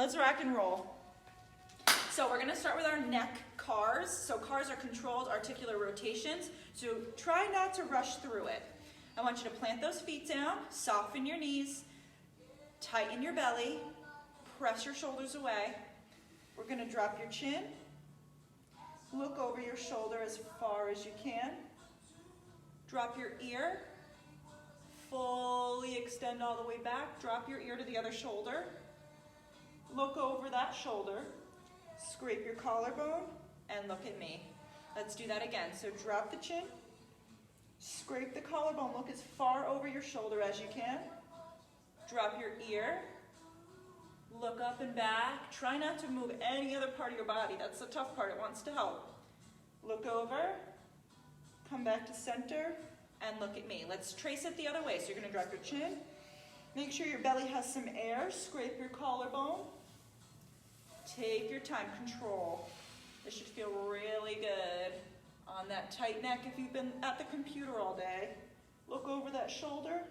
Let's rock and roll. So we're gonna start with our neck cars. So cars are controlled articular rotations. So try not to rush through it. I want you to plant those feet down, soften your knees, tighten your belly, press your shoulders away. We're gonna drop your chin, look over your shoulder as far as you can. Drop your ear, fully extend all the way back. Drop your ear to the other shoulder. Look over that shoulder, scrape your collarbone, and look at me. Let's do that again. So drop the chin, scrape the collarbone, look as far over your shoulder as you can. Drop your ear, look up and back. Try not to move any other part of your body. That's the tough part, it wants to help. Look over, come back to center, and look at me. Let's trace it the other way. So you're gonna drop your chin, make sure your belly has some air, scrape your collarbone. Take your time, control. This should feel really good on that tight neck if you've been at the computer all day. Look over that shoulder,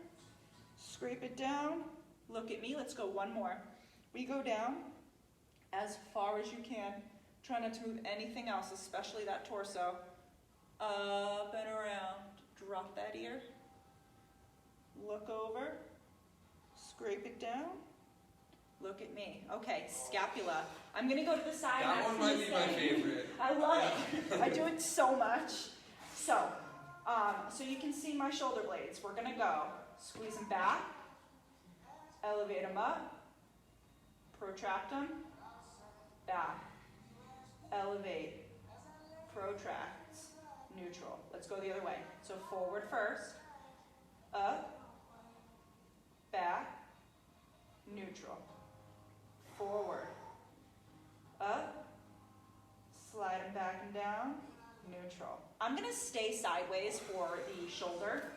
scrape it down, look at me. Let's go one more. We go down as far as you can. Try not to move anything else, especially that torso. Up and around. Drop that ear. Look over, scrape it down. Look at me. Okay, scapula. I'm going to go to the side. That one might be my favorite. I love it. I do it so much. So you can see my shoulder blades. We're going to go. Squeeze them back. Elevate them up. Protract them. Back. Elevate. Protract. Neutral. Let's go the other way. So forward first. Up. Back. Neutral. Forward, up, slide them back and down, neutral. I'm gonna stay sideways for the shoulder.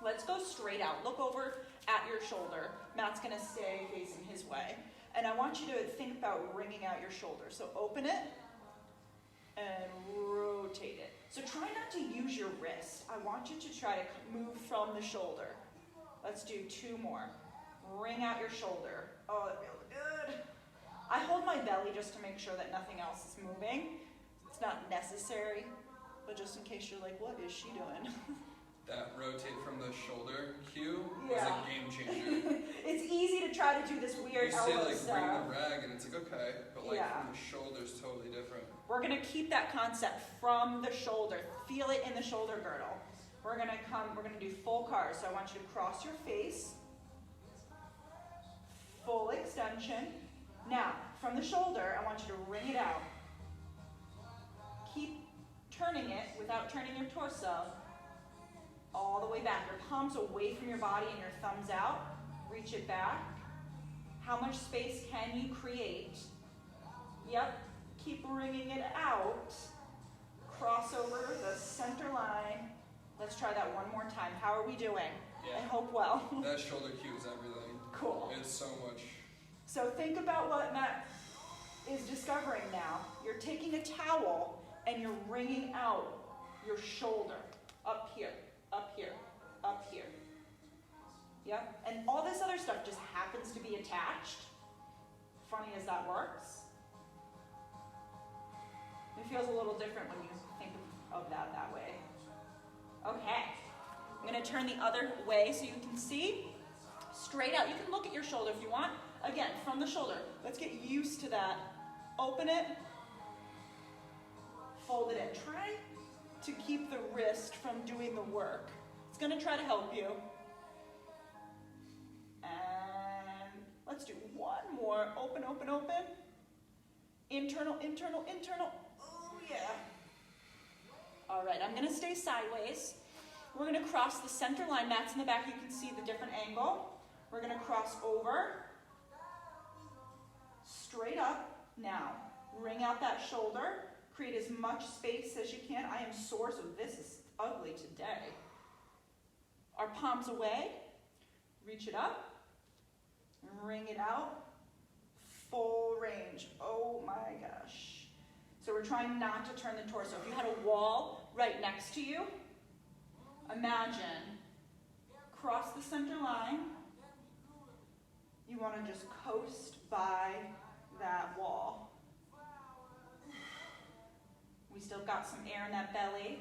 Let's go straight out. Look over at your shoulder. Matt's gonna stay facing his way. And I want you to think about wringing out your shoulder. So open it and rotate it. So try not to use your wrist. I want you to try to move from the shoulder. Let's do two more. Wring out your shoulder. Oh, that feels good. I hold my belly just to make sure that nothing else is moving. It's not necessary, but just in case you're like, what is she doing? That rotate from the shoulder cue was a game changer. It's easy to try to do this weird elbow You say like stuff. bring the rag and it's like okay, but like from the shoulder's totally different. We're gonna keep that concept from the shoulder. Feel it in the shoulder girdle. We're gonna do full cars. So I want you to cross your face. Full extension. Now, from the shoulder, I want you to wring it out. Keep turning it without turning your torso all the way back. Your palms away from your body and your thumbs out. Reach it back. How much space can you create? Yep. Keep wringing it out. Cross over the center line. Let's try that one more time. How are we doing? Yeah. I hope well. That shoulder cue is everything. Cool. It's so much. So think about what Matt is discovering now. You're taking a towel and you're wringing out your shoulder. Up here, up here, up here. Yep. And all this other stuff just happens to be attached. Funny as that works. It feels a little different when you think of that way. Okay. I'm going to turn the other way so you can see. Straight out. You can look at your shoulder if you want. Again, from the shoulder. Let's get used to that. Open it. Fold it in. Try to keep the wrist from doing the work. It's going to try to help you. And let's do one more. Open, open, open. Internal, internal, internal. Oh, yeah. All right, I'm going to stay sideways. We're going to cross the center line. Matt's in the back. You can see the different angle. We're going to cross over. Straight up. Now, wring out that shoulder. Create as much space as you can. I am sore, so this is ugly today. Our palms away. Reach it up. Wring it out. Full range. Oh my gosh. So we're trying not to turn the torso. If you had a wall right next to you, imagine cross the center line. You want to just coast by got some air in that belly.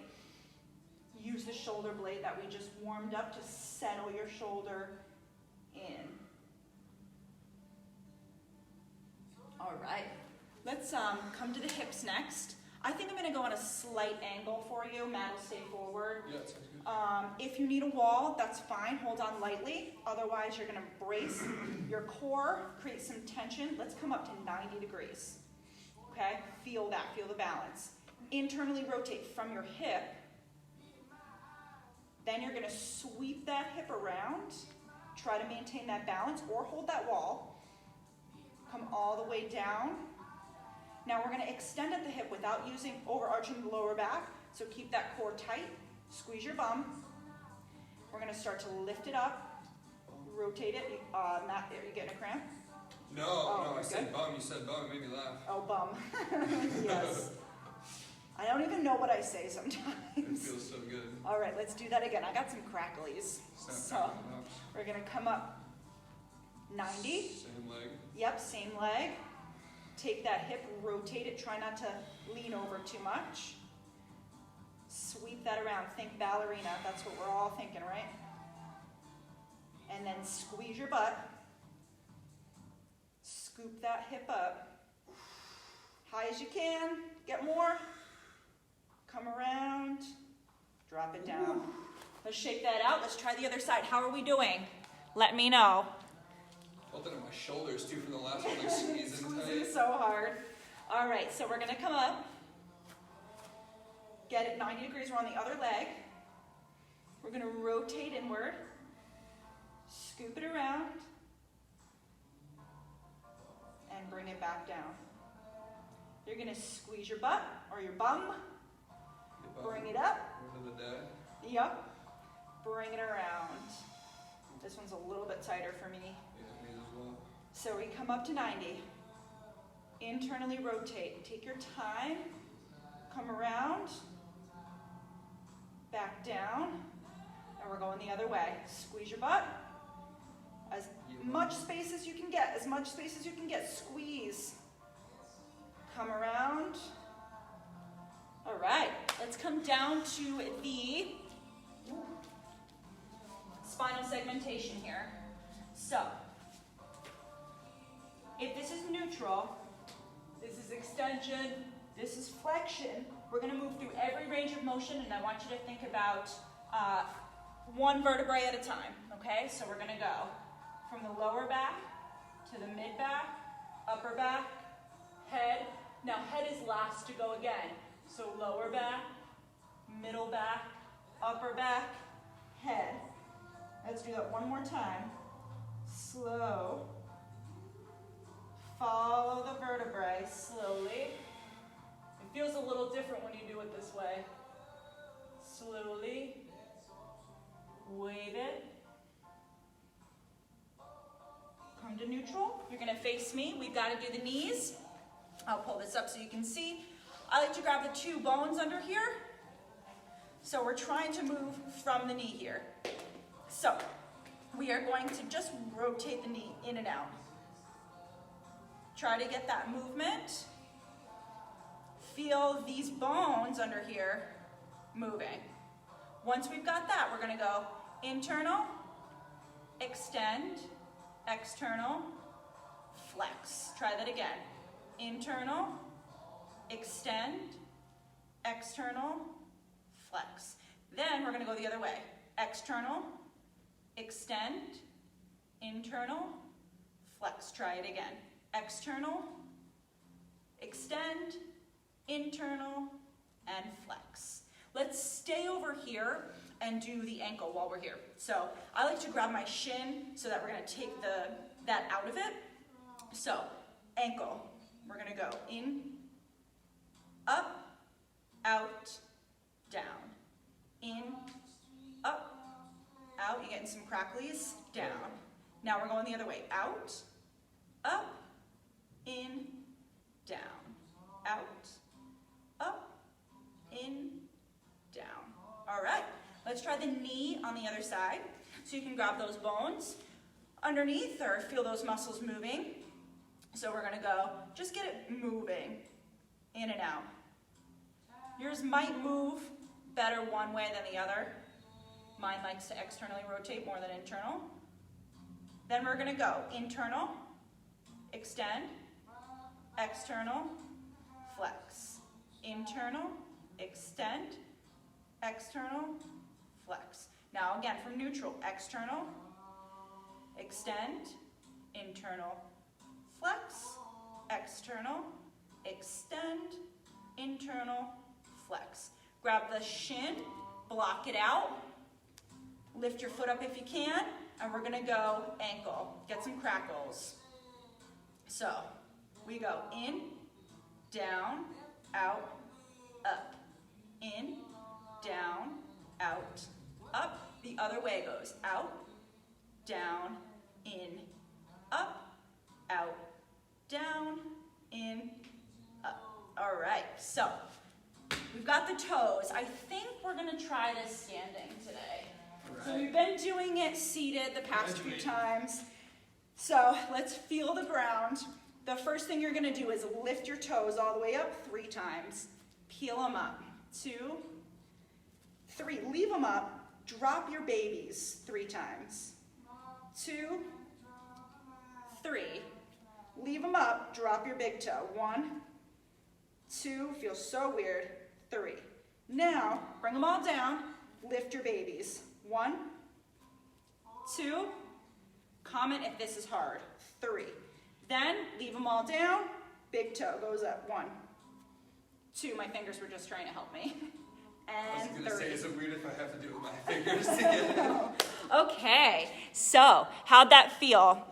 Use the shoulder blade that we just warmed up to settle your shoulder in. All right, let's come to the hips next. I think I'm gonna go on a slight angle for you. Matt will stay forward. Yeah, sounds good. If you need a wall, that's fine, hold on lightly. Otherwise, you're gonna brace your core, create some tension. Let's come up to 90 degrees, okay? Feel that, feel the balance. Internally rotate from your hip. Then you're gonna sweep that hip around. Try to maintain that balance or hold that wall. Come all the way down. Now we're gonna extend at the hip without overarching the lower back. So keep that core tight, squeeze your bum. We're gonna start to lift it up, rotate it. Matt, are you getting a cramp? No, I said good. bum, you said bum, it made me laugh. Oh, bum. Yes. I don't even know what I say It sometimes. feels so good. All right, let's do that again. I got some cracklies. Snap, So crackle, pops. we're gonna come up 90. Same leg. Yep, same leg. Take that hip, rotate it. Try not to lean over too much. Sweep that around. Think ballerina. That's what we're all thinking, right? And then squeeze your butt. Scoop that hip up. High as you can. Get more. Come around. Drop it down. Let's shake that out. Let's try the other side. How are we doing? Let me know. Felt it in my shoulders too from the last one, like squeezing Squeezing tight. so hard. All right, so we're gonna come up. Get it 90 degrees, we're on the other leg. We're gonna rotate inward. Scoop it around. And bring it back down. You're gonna squeeze your butt or your bum. Bring it up. Word of the day. Yep. Bring it around. This one's a little bit tighter for me. Yeah, me as well. So we come up to 90. Internally rotate. Take your time. Come around. Back down. And we're going the other way. Squeeze your butt. As much space as you can get. As much space as you can get. Squeeze. Come around. All right. Let's come down to the spinal segmentation here. So, if this is neutral, this is extension, this is flexion, we're going to move through every range of motion, and I want you to think about one vertebrae at a time, okay? So we're going to go from the lower back to the mid back, upper back, head. Now head is last to go again. So lower back, middle back, upper back, head. Let's do that one more time. Slow. Follow the vertebrae slowly. It feels a little different when you do it this way. Slowly. Wave it. Come to neutral. You're going to face me. We've got to do the knees. I'll pull this up so you can see. I like to grab the two bones under here. So we're trying to move from the knee here. So we are going to just rotate the knee in and out. Try to get that movement. Feel these bones under here moving. Once we've got that, we're going to go internal, extend, external, flex. Try that again. Internal, extend, external, flex. Then we're going to go the other way. External, extend, internal, flex. Try it again. External, extend, internal, and flex. Let's stay over here and do the ankle while we're here. So I like to grab my shin so that we're going to take that out of it. So ankle, we're going to go in, up, out, down. In, up, out. You're getting some cracklies. Down. Now we're going the other way. Out, up, in, down. Out, up, in, down. All right. Let's try the knee on the other side. So you can grab those bones underneath or feel those muscles moving. So we're going to go, just get it moving in and out. Yours might move better one way than the other. Mine likes to externally rotate more than internal. Then we're gonna go internal, extend, external, flex. Internal, extend, external, flex. Now again, from neutral, external, extend, internal, flex, external, extend, internal, flex. Grab the shin, block it out, lift your foot up if you can, and we're gonna go ankle. Get some crackles. So, we go in, down, out, up. In, down, out, up. The other way goes out, down, in, up, out, down, in, up. All right, so we've got the toes. I think we're gonna try this standing today. Right. So we've been doing it seated the past few times. So let's feel the ground. The first thing you're gonna do is lift your toes all the way up 3 times. Peel them up. 2, 3. Leave them up. Drop your babies 3 times. 2, 3. Leave them up. Drop your big toe. 1, 2. Feels so weird. 3. Now, bring them all down. Lift your babies. 1, 2. Comment if this is hard. 3. Then leave them all down. Big toe goes up. 1, 2. My fingers were just trying to help me. I was And going to 3. say, is it weird if I have to do it with my fingers to get it? Okay, so how'd that feel?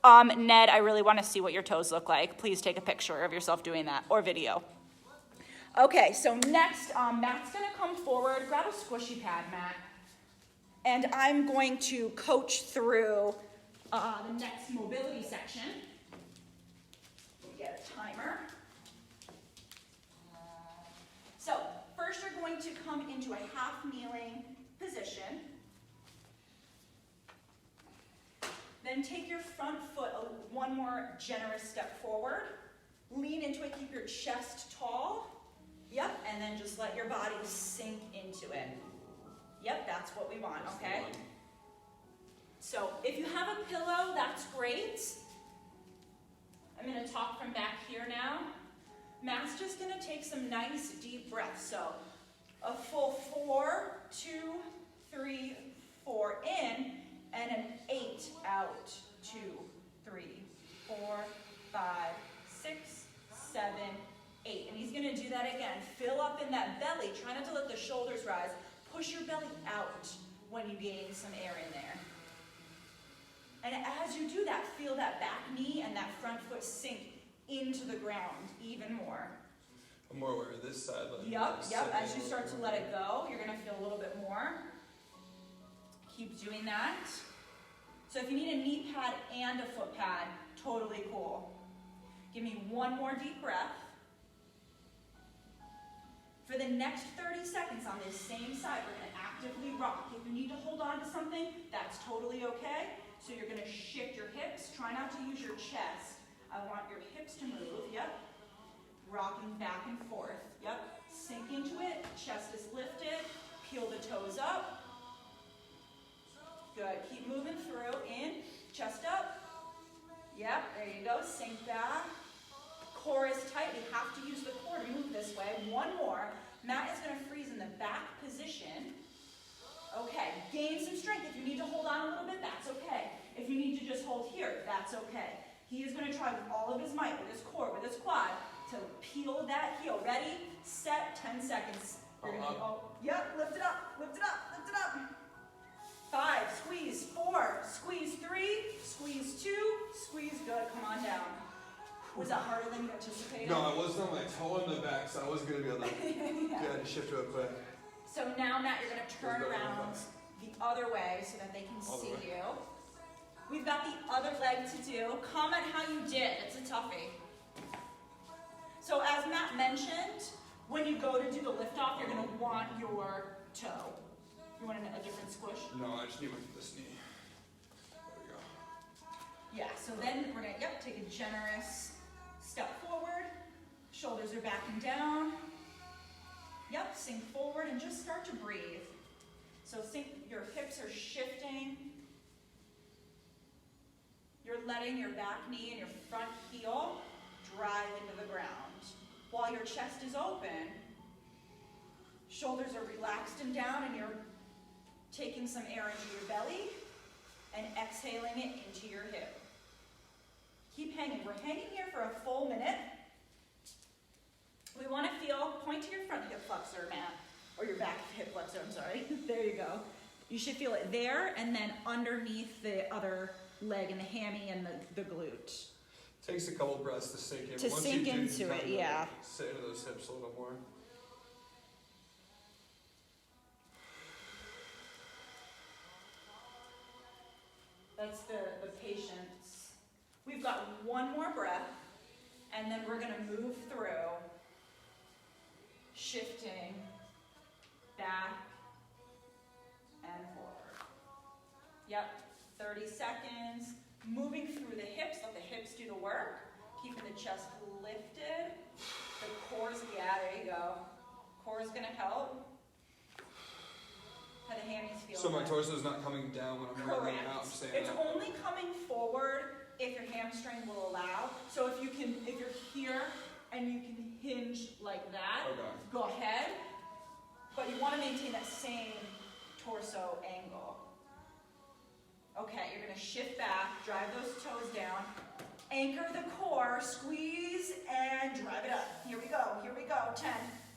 Ned, I really want to see what your toes look like. Please take a picture of yourself doing that, or video. Okay, so next, Matt's going to come forward. Grab a squishy pad, Matt. And I'm going to coach through the next mobility section. Let me get a timer. So, first you're going to come into a half kneeling position. Then take your front foot one more generous step forward. Lean into it, keep your chest tall. Yep, and then just let your body sink into it. Yep, that's what we want, okay? So if you have a pillow, that's great. I'm gonna talk from back here now. Matt's just gonna take some nice deep breaths. So a full 4, 2, 3, 4 in, and an 8 out. 2, 3, 4, 5, 6, 7, 8. And he's gonna do that again. Fill up in that belly. Try not to let the shoulders rise. Push your belly out when you gain some air in there. And as you do that, feel that back knee and that front foot sink into the ground even more. I'm more aware of this side. Yep. As you start to let it go, you're gonna feel a little bit more. Keep doing that. So if you need a knee pad and a foot pad, totally cool. Give me one more deep breath. For the next 30 seconds on this same side, we're gonna actively rock. If you need to hold on to something, that's totally okay. So you're gonna shift your hips. Try not to use your chest. I want your hips to move, yep. Rocking back and forth, yep. Sink into it, chest is lifted, peel the toes up. Good, keep moving through, in, chest up. Yep, there you go, sink back. Core is tight, we have to use the core to move this way. One more. Matt is gonna freeze in the back position. Okay, gain some strength. If you need to hold on a little bit, that's okay. If you need to just hold here, that's okay. He is gonna try with all of his might, with his core, with his quad, to peel that heel. Ready, set, 10 seconds. You're gonna yep, lift it up, lift it up, lift it up. 5, squeeze, 4, squeeze 3, squeeze 2, squeeze, good, come on down. Was that harder than you anticipated? No, I wasn't on my toe in the back, so I wasn't going to be able to yeah. shift real quick. So now, Matt, you're going to turn around the other way so that they can see you. We've got the other leg to do. Comment how you did. It's a toughie. So as Matt mentioned, when you go to do the lift off, you're going to want your toe. You want a different squish? No, I just need one for this knee. There we go. Yeah, so then we're going to, take a generous step forward. Shoulders are back and down. and just start to breathe. So think your hips are shifting. You're letting your back knee and your front heel drive into the ground. While your chest is open, shoulders are relaxed and down, and you're taking some air into your belly and exhaling it into your hip. Keep hanging. We're hanging here for a full minute. We want to feel, point to your front hip flexor, Matt, or your back hip flexor, I'm sorry. There you go. You should feel it there and then underneath the other leg and the hammy and the glute. Takes a couple breaths to sink in. To Once sink you do, into you it, kind of yeah. sit into those hips a little more. That's the patience. We've got one more breath, and then we're going to move through, shifting back and forward. Yep, 30 seconds. Moving through the hips, let the hips do the work. Keeping the chest lifted. The core's, yeah, there you go. Core's going to help. How the hammies feel. So my good. torso's not coming down when I'm rolling out. I'm staying It's up. only coming forward if your hamstring will allow. So if you're here and you can hinge like that, Okay. go ahead. But you want to maintain that same torso angle. Okay, you're going to shift back, drive those toes down, anchor the core, squeeze, and drive it up. Here we go, 10,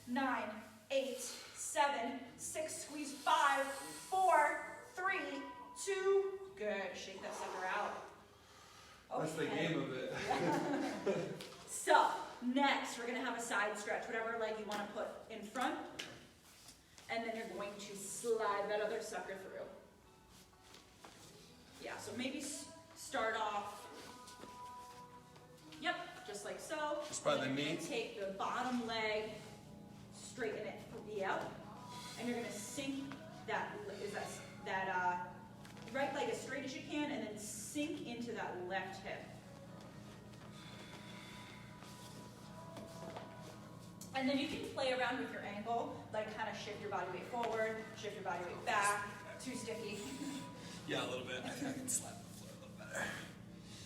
9, 8, 7, 6, squeeze 5, 4, 3, 2, good. Shake that sucker out. Okay. That's the game of it. So, next we're going to have a side stretch, whatever leg you want to put in front, and then you're going to slide that other sucker through. Yeah, so maybe start off, yep, just like so. Just by the And then you're knee? gonna take the bottom leg, straighten it, yep, and you're gonna sink that right leg as straight as you can, and then sink into that left hip. And then you can play around with your angle, like kind of shift your body weight forward, shift your body weight back, too sticky. Yeah, a little bit. I think I can slap the floor a little better.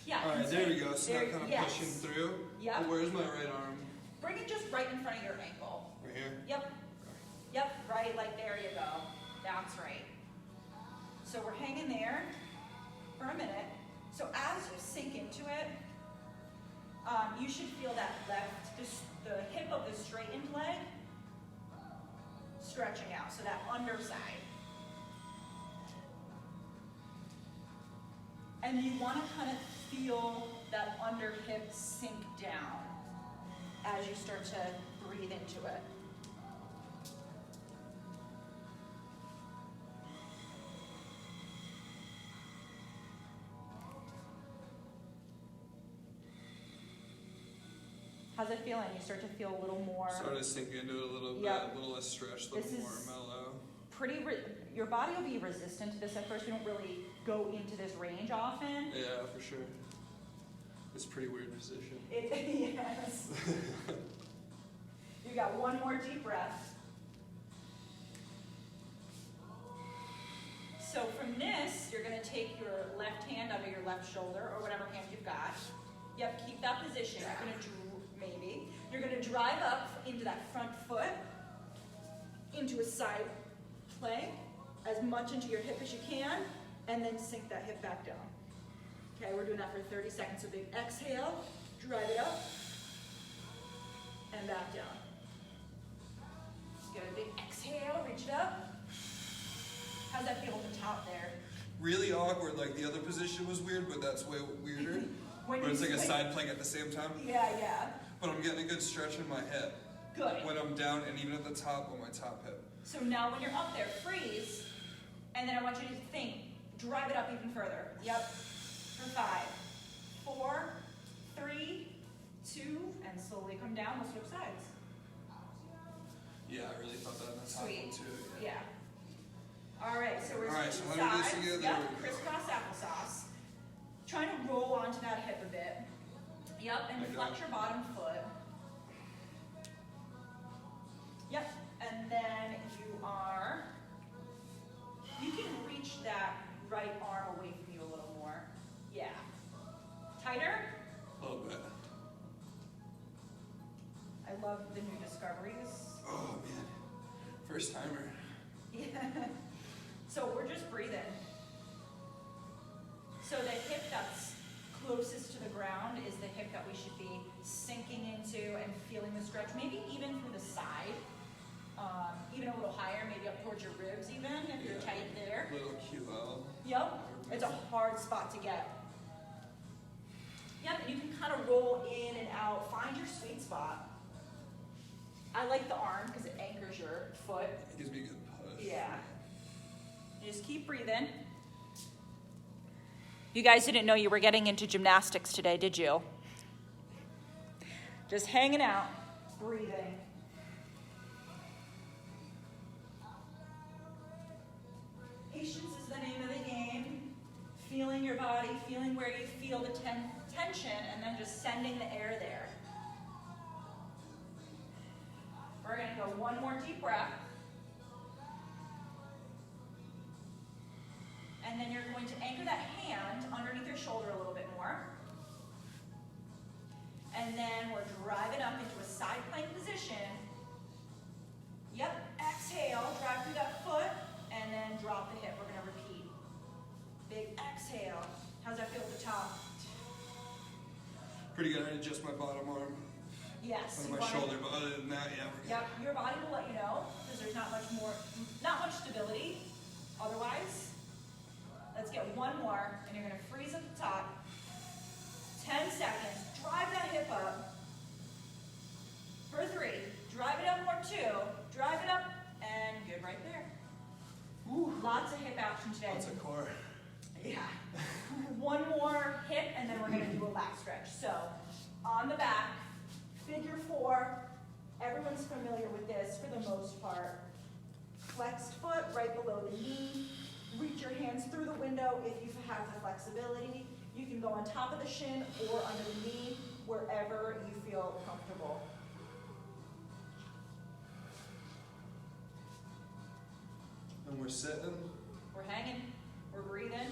Yeah. All right, there we go. So now kind of yes. pushing through. Yep. Oh, where's my right arm? Bring it just right in front of your ankle. Right here? Yep. Yep, right, like there you go. That's right. So we're hanging there for a minute. So as you sink into it, you should feel that the hip of the straightened leg stretching out. So that underside. And you want to kind of feel that under hip sink down as you start to breathe into it. How's it feeling? You start to feel a little more... Started to sink into it a little bit, Yep. a little less stretched, a This little more is- mellow. your body will be resistant to this at first. We don't really go into this range often. Yeah, for sure. It's a pretty weird position. Yes. You got one more deep breath. So from this, you're going to take your left hand under your left shoulder, or whatever hand you've got. Yep, keep that position. You're going to drive up into that front foot, into a side plank, as much into your hip as you can, and then sink that hip back down. Okay, we're doing that for 30 seconds. So big exhale, drive it up, and back down. Good, big exhale, reach it up. How's that feel at the top there? Really awkward, like the other position was weird, but that's way weirder. When But you it's like a swing- side plank at the same time. Yeah. But I'm getting a good stretch in my hip. Good. When I'm down and even at the top on my top hip. So now when you're up there, freeze, and then I want you to think, drive it up even further. Yep. For 5, 4, 3, 2, and slowly come down. We'll switch sides. Yeah, I really felt that in the top Sweet. one too. Yeah. All right, so we're All right, so switching let me do this sides. together. Yep, There we go. crisscross applesauce. Trying to roll onto that hip a bit. Yep, and Like flex that. your bottom foot. Yep, and then you I love the new discoveries. Oh man, first timer. Yeah. So we're just breathing. So the hip that's closest to the ground is the hip that we should be sinking into and feeling the stretch, maybe even through the side, even a little higher, maybe up towards your ribs even, if you're tight there. Little QL. Yep, it's a hard spot to get. Yep, and you can kind of roll in and out, find your sweet spot. I like the arm because it anchors your foot. It gives me a good push. Yeah. You just keep breathing. You guys didn't know you were getting into gymnastics today, did you? Just hanging out, breathing. Patience is the name of the game. Feeling your body, feeling where you feel the tension, and then just sending the air there. We're going to go one more deep breath. And then you're going to anchor that hand underneath your shoulder a little bit more. And then we're driving up into a side plank position. Yep, exhale, drive through that foot, and then drop the hip. We're gonna repeat. Big exhale. How's that feel at the top? Pretty good. I adjust my bottom arm Yes. under my shoulder, but other than that, yeah, we're good. Yep, your body will let you know, because there's not much stability otherwise. Let's get one more, and you're gonna freeze at the top. 10 seconds, drive that hip up. For 3, drive it up more 2, drive it up, and good right there. Ooh, lots of hip action today. Lots of core. Yeah. One more hip, and then we're gonna do a back stretch. So, on the back, figure 4. Everyone's familiar with this for the most part. Flexed foot right below the knee. Reach your hands through the window if you have the flexibility. You can go on top of the shin or under the knee, wherever you feel comfortable. And we're sitting. We're hanging, we're breathing.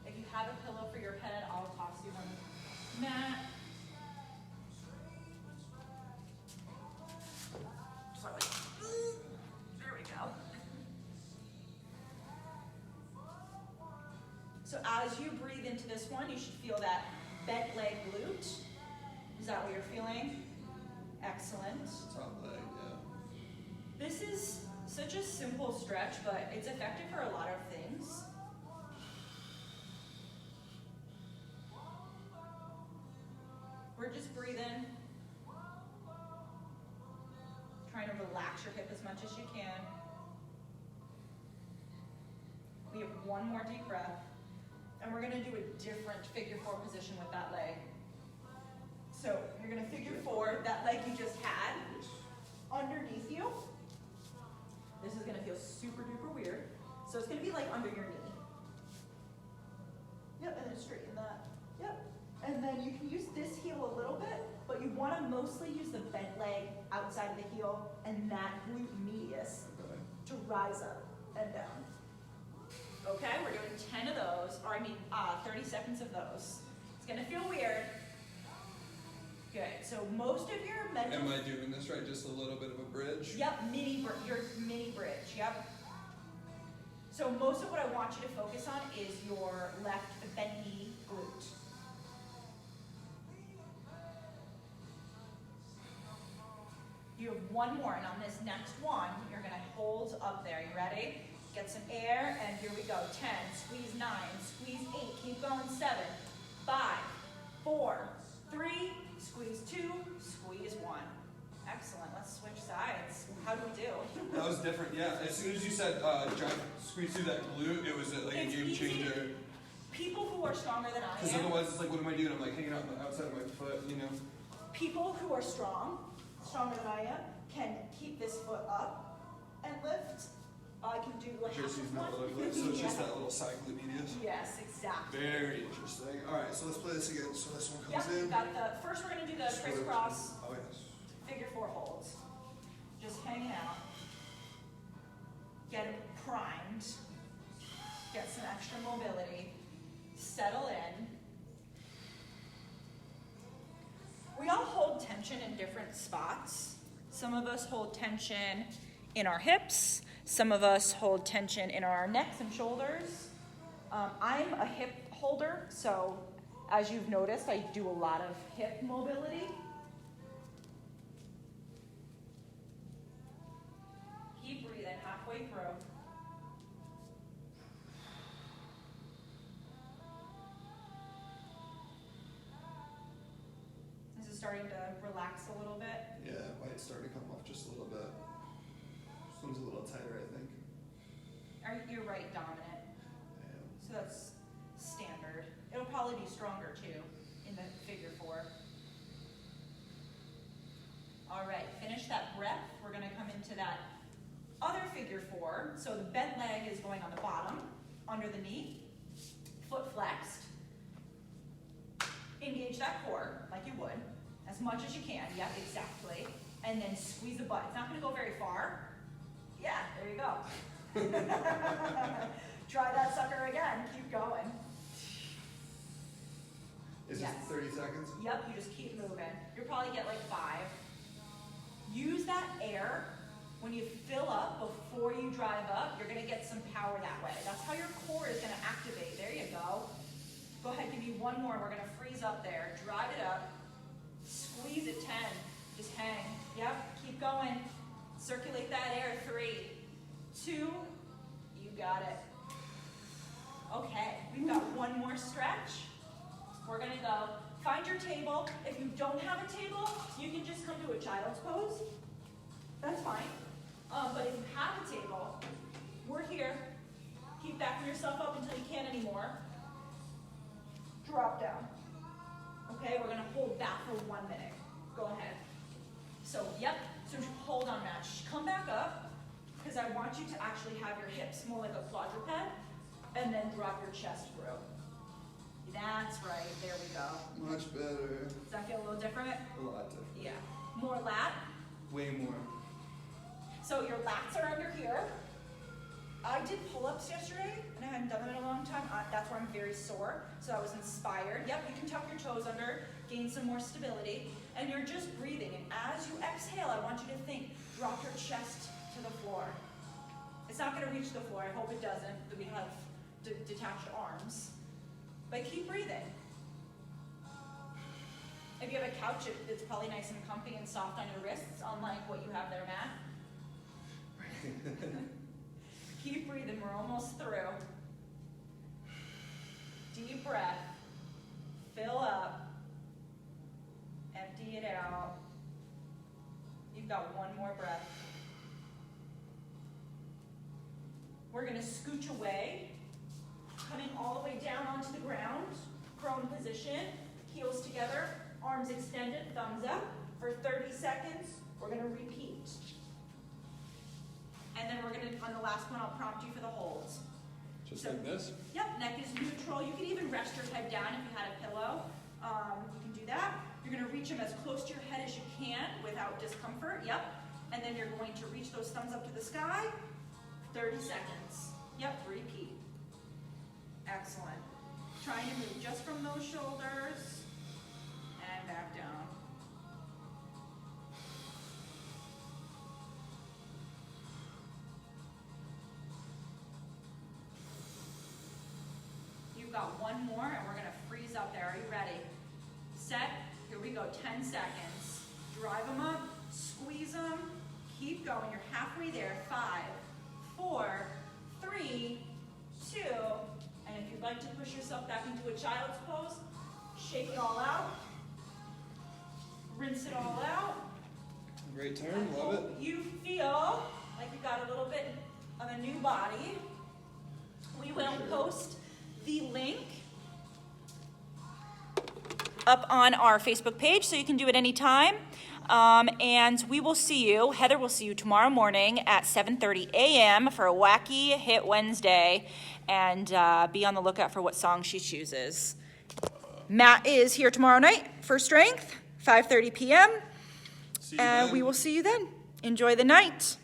If you have a pillow for your head, I'll toss you on the mat. Sorry. There we go. So as you breathe into this one, you should feel that bent leg glute. Is that what you're feeling? Excellent. Top leg, yeah. This is such a simple stretch, but it's effective for a lot of things. We're just breathing. Trying to relax your hip as much as you can. We have one more deep breath. And we're gonna do a different figure 4 position with that leg. So you're gonna figure 4, that leg you just had, underneath you. This is gonna feel super duper weird. So it's gonna be like under your knee. Yep, and then straighten that. Yep. And then you can use this heel a little bit, but you wanna mostly use the bent leg outside of the heel and that glute medius to rise up and down. Okay, we're doing 10 of those, or 30 seconds of those. It's gonna feel weird. Good, so most of your mental... Am I doing this right? Just a little bit of a bridge? Yep, your mini bridge, yep. So most of what I want you to focus on is your left bent knee glute. You have one more, and on this next one, you're gonna hold up there. You ready? Get some air, and here we go. 10, squeeze 9, squeeze 8, keep going. 7, 5, 4, 3, squeeze 2, squeeze 1. Excellent, let's switch sides. How do we do? That was different, yeah. As soon as you said squeeze through that glute, it was like a game changer. People who are stronger than I Because am. otherwise it's like, what am I doing? I'm like hanging out on the outside of my foot, you know? People who are stronger than I am, can keep this foot up and lift. I can do like Sure, half she's of not one. looking, so it's just Yeah. that little side glute medius. Yes, exactly. Very interesting. All right, so let's play this again. So this one comes Yep, in. got the, first we're gonna do the crisscross Oh yes. figure 4 holds. Just hanging out. Get it primed. Get some extra mobility. Settle in. We all hold tension tension in different spots. Some of us hold tension in our hips. Some of us hold tension in our necks and shoulders. I'm a hip holder, so as you've noticed, I do a lot of hip mobility. Keep breathing halfway through. This is starting to relax a little bit. Yeah, it might start to come off just a little bit. This one's a little tighter, I think. You're right, dominant. So that's standard. It'll probably be stronger too in the figure 4. All right, finish that breath. We're gonna come into that other figure 4. So the bent leg is going on the bottom, under the knee, foot flexed. Engage that core like you would, as much as you can. Yep, exactly. And then squeeze the butt. It's not gonna go very far. Yeah, there you go. Try that sucker again. Keep going. Is this 30 seconds? Yep, you just keep moving. You'll probably get like 5. Use that air when you fill up before you drive up. You're gonna get some power that way. That's how your core is gonna activate. There you go. Go ahead, give me one more. We're gonna freeze up there. Drive it up. Squeeze it 10. Just hang. Yep, keep going. Circulate that air. 3, 2, you got it. Okay, we've got one more stretch. We're gonna go find your table. If you don't have a table, you can just come to a child's pose. That's fine. But if you have a table, we're here. Keep backing yourself up until you can't anymore. Drop down. Okay, we're gonna hold that for 1 minute. Go ahead. So, yep, so hold on that. Come back up, because I want you to actually have your hips more like a quadruped, and then drop your chest through. That's right, there we go. Much better. Does that feel a little different? A lot different. Yeah. More lat. Way more. So your lats are under here. I did pull-ups yesterday, and I hadn't done them in a long time. That's where I'm very sore, so I was inspired. Yep, you can tuck your toes under, gain some more stability, and you're just breathing. And as you exhale, I want you to think, drop your chest to the floor. It's not gonna reach the floor, I hope it doesn't, that we have detached arms. But keep breathing. If you have a couch, it's probably nice and comfy and soft on your wrists, unlike what you have there, Matt. Keep breathing, we're almost through. Deep breath. Fill up. Empty it out. You've got one more breath. We're gonna scooch away, coming all the way down onto the ground, prone position, heels together, arms extended, thumbs up. For 30 seconds, we're gonna repeat. And then we're gonna, on the last one, I'll prompt you for the holds. Just like this? Yep, neck is neutral. You can even rest your head down if you had a pillow. You can do that. You're gonna reach them as close to your head as you can without discomfort, yep. And then you're going to reach those thumbs up to the sky. 30 seconds. Yep, repeat. Excellent. Trying to move just from those shoulders and back down. You've got one more and we're gonna freeze up there. Are you ready? Set, here we go, 10 seconds. Drive them up, squeeze them, keep going. You're halfway there. 5, 4, 3, 2, and if you'd like to push yourself back into a child's pose, shake it all out, rinse it all out. Great turn, love it. You feel like you got a little bit of a new body. We will post the link up on our Facebook page, so you can do it anytime. And we will see you, Heather will see you tomorrow morning at 7:30 a.m. for a Wacky Hit Wednesday, and be on the lookout for what song she chooses. Matt is here tomorrow night for strength, 5:30 p.m. See you And then. we will see you then. Enjoy the night.